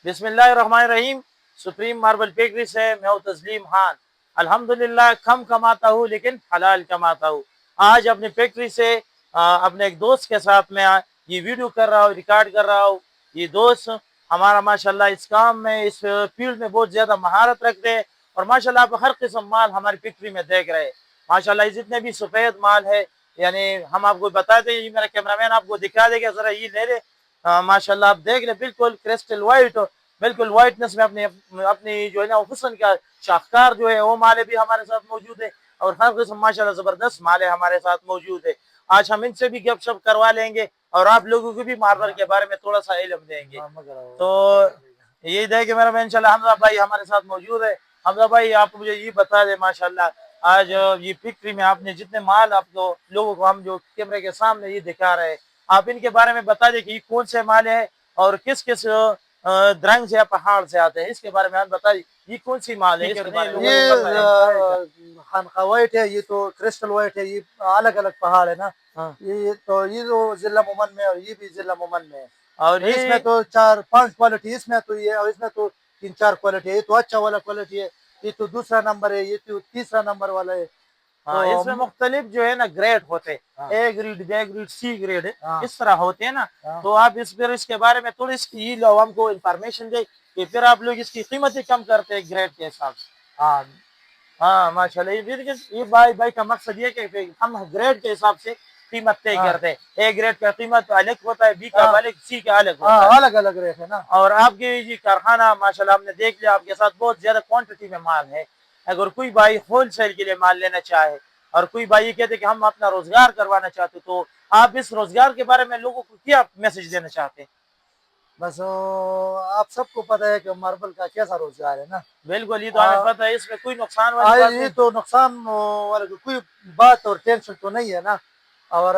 बिस्मिल्लाहिर्रहमानिर्रहीम। Supreme marble bakery से मैं हूं तस्लीम खान। अल्हम्दुलिल्लाह कम कमाता हूं लेकिन हलाल कमाता हूं। आज अपनी फैक्ट्री से अपने एक दोस्त के साथ मैं ये वीडियो कर रहा हूं, रिकॉर्ड कर रहा हूं। ये दोस्त हमारा माशाल्लाह इस काम में, इस फील्ड में बहुत ज़्यादा महारत रखते हैं और माशाल्लाह आप हर किस्म माल हमारी फैक्ट्री में देख रहे हैं। माशाल्लाह ये जितने भी सफ़ेद माल है, यानी हम आपको बता दें, ये मेरा कैमरामैन आपको दिखा देगा, ज़रा ये ले ले। माशाल्लाह आप देख ले, बिल्कुल क्रिस्टल वाइट, बिल्कुल वाइटनेस में अपनी अपनी जो है ना हुस्न का शाहकार जो है वो माले भी हमारे साथ मौजूद है और हर किस्म माशाल्लाह जबरदस्त माले हमारे साथ मौजूद है। आज हम इनसे भी गपशप करवा लेंगे और आप लोगों को भी मार्बल के बारे में थोड़ा सा इल्म देंगे। तो यही है कि मेरा इंशाल्लाह हमजा भाई हमारे साथ मौजूद है। हमजा भाई आप मुझे ये बता दें, माशाल्लाह आज ये फैक्ट्री में आपने जितने माल आपको लोगों को हम जो कैमरे के सामने ये दिखा रहे हैं, आप इनके बारे में बता दें कि ये कौन से माल है और किस किस द्रंग से या पहाड़ से आते हैं, इसके बारे में आप बताइए। ये कौन सी माल है, इसके बारे में ये खानका वाइट है, ये तो क्रिस्टल वाइट है, ये अलग अलग पहाड़ है ना। हाँ। ये तो जिला मोमन में और ये भी जिला मोमन में है। और तो इसमें तो 4-5 क्वालिटी इसमें तो ये, और इसमें तो 3-4 क्वालिटी है। ये तो अच्छा वाला क्वालिटी है, ये तो दूसरा नंबर है, ये तो तीसरा नंबर वाला है। हाँ, तो इसमें मुख्तलिफ जो है ना ग्रेड होते हैं, हाँ, A grade, B grade, C grade है, हाँ, इस तरह होते हैं ना। हाँ, तो आप इसके बारे में थोड़ी इसकी लो हमको इन्फॉर्मेशन दे कि फिर आप लोग इसकी कीमतें कम करते हैं ग्रेड के हिसाब से। हाँ, हाँ माशाल्लाह, ये भाई का मकसद ये कि हम ग्रेड के हिसाब से कीमत तय हाँ, करते हैं। ए ग्रेड का कीमत अलग होता है, बी का हाँ, अलग, सी का अलग होता हाँ, है। अलग अलग रेट है ना। और आपके ये कारखाना माशाल्लाह हमने देख लिया, आपके साथ बहुत ज्यादा क्वांटिटी में माल है। अगर कोई भाई होलसेल के लिए माल लेना चाहे और कोई भाई ये कहते कि हम अपना रोजगार करवाना चाहते, तो आप इस रोजगार के बारे में लोगों को क्या मैसेज देना चाहते हैं? बस आप सबको पता है कि मार्बल का कैसा रोजगार है ना। बिल्कुल, ये तो हमें पता है, इसमें कोई नुकसान वाली बात ये नहीं। तो नुकसान वाला कोई बात और टेंशन तो नहीं है ना। और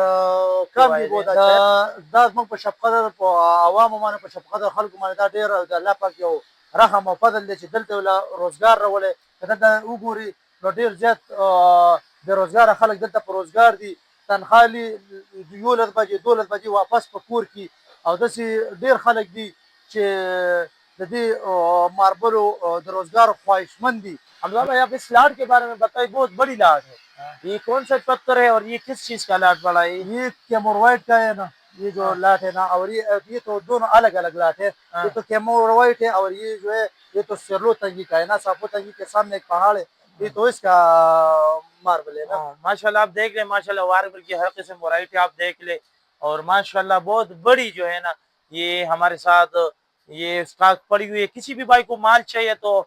काम भी बहुत अच्छा है। दाग मग पशपकदर आवाम माने पशपकदर खल्क माने दा ډیر د الله پاک یو رحم او فضل دی چې دلته ولا روزګار راولي. دلته وګوري نو ډیر زیات بیروزګار خلک دلته په روزګار دي. تنخالي 11 بجې 12 بجې واپس په کور کې، او داسې ډیر خلک دي چې د دې ماربلو د روزګار خواهشمند دي. حمزہ بھائی آپ اس لاٹ کے بارے میں بتائیے، بہت بڑی لاٹ ہے، یہ کون سا پتھر ہے اور یہ کس چیز کا لاٹ پڑا ہے؟ یہ کیموروائٹ کا ہے نا، یہ جو لاٹ ہے نا، اور یہ تو دونوں الگ الگ لاٹ ہے۔ یہ تو کیموروائٹ ہے اور یہ جو ہے یہ تو سرلو تنگی کا ہے نا، ساپو تنگی کے سامنے ایک پہاڑ ہے، یہ تو اس کا ماربل ہے نا۔ ماشاءاللہ آپ دیکھ لیں، ماشاءاللہ ماربل کی ہر قسم ورائٹی آپ دیکھ لیں، اور ماشاءاللہ بہت بڑی جو ہے نا یہ ہمارے ساتھ یہ سٹاک پڑی ہوئی ہے۔ کسی بھی بھائی کو مال چاہیے تو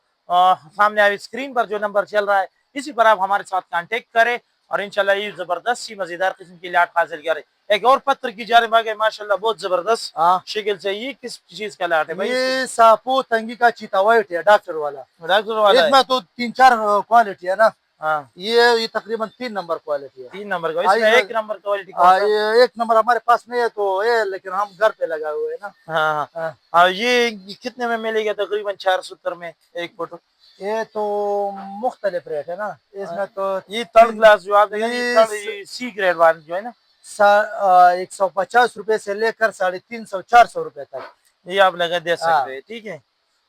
سامنے آئی اسکرین پر جو نمبر چل رہا ہے اسی پر آپ ہمارے ساتھ کانٹیکٹ کریں اور انشاءاللہ یہ زبردست سی مزیدار قسم کی لاٹ حاصل کریں۔ ایک اور پتھر کی جانب آگے ماشاءاللہ بہت زبردست شکل سے، یہ کس چیز کا لاٹ ہے بھائی؟ یہ ساپو تنگی کا چیتا وائٹ ہے، ڈاکٹر والا۔ ڈاکٹر والا اس میں تو 3-4 کوالٹی ہے نا۔ ہاں، یہ تقریباً 3 نمبر کوالٹی ہے۔ 3 نمبر کا، اس میں 1 نمبر کوالٹی کون سا؟ یہ 1 نمبر ہمارے پاس نہیں ہے تو ہے، لیکن ہم گھر پہ لگائے ہوئے ہیں نا۔ ہاں ہاں، اور یہ کتنے میں ملے گا؟ تقریباً 470 میں ایک فوٹو۔ یہ تو مختلف ریٹ ہے نا، اس میں تو یہ تھرڈ کلاس جو آپ دیکھیں، یہ سی گریڈ والا جو ہے نا، 150 روپے سے لے کر 350-400 روپے تک یہ آپ لگا دے سکتے ہیں۔ ٹھیک ہے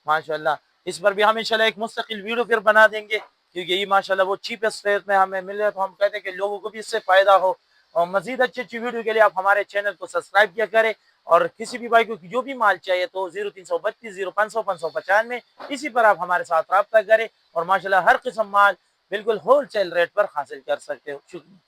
ماشاءاللہ، اس پر بھی ہم انشاءاللہ ایک مستقل ویڈیو پھر بنا دیں گے، کیونکہ یہ ماشاءاللہ وہ چیپسٹ ریٹ میں ہمیں مل رہا ہے، تو ہم کہتے ہیں کہ لوگوں کو بھی اس سے فائدہ ہو۔ اور مزید اچھی اچھی ویڈیو کے لیے آپ ہمارے چینل کو سبسکرائب کیا کریں، اور کسی بھی بھائی کو جو بھی مال چاہیے تو 0332 0500 595 اسی پر آپ ہمارے ساتھ رابطہ کریں، اور ماشاءاللہ ہر قسم مال بالکل ہول سیل ریٹ پر حاصل کر سکتے ہو۔ شکریہ۔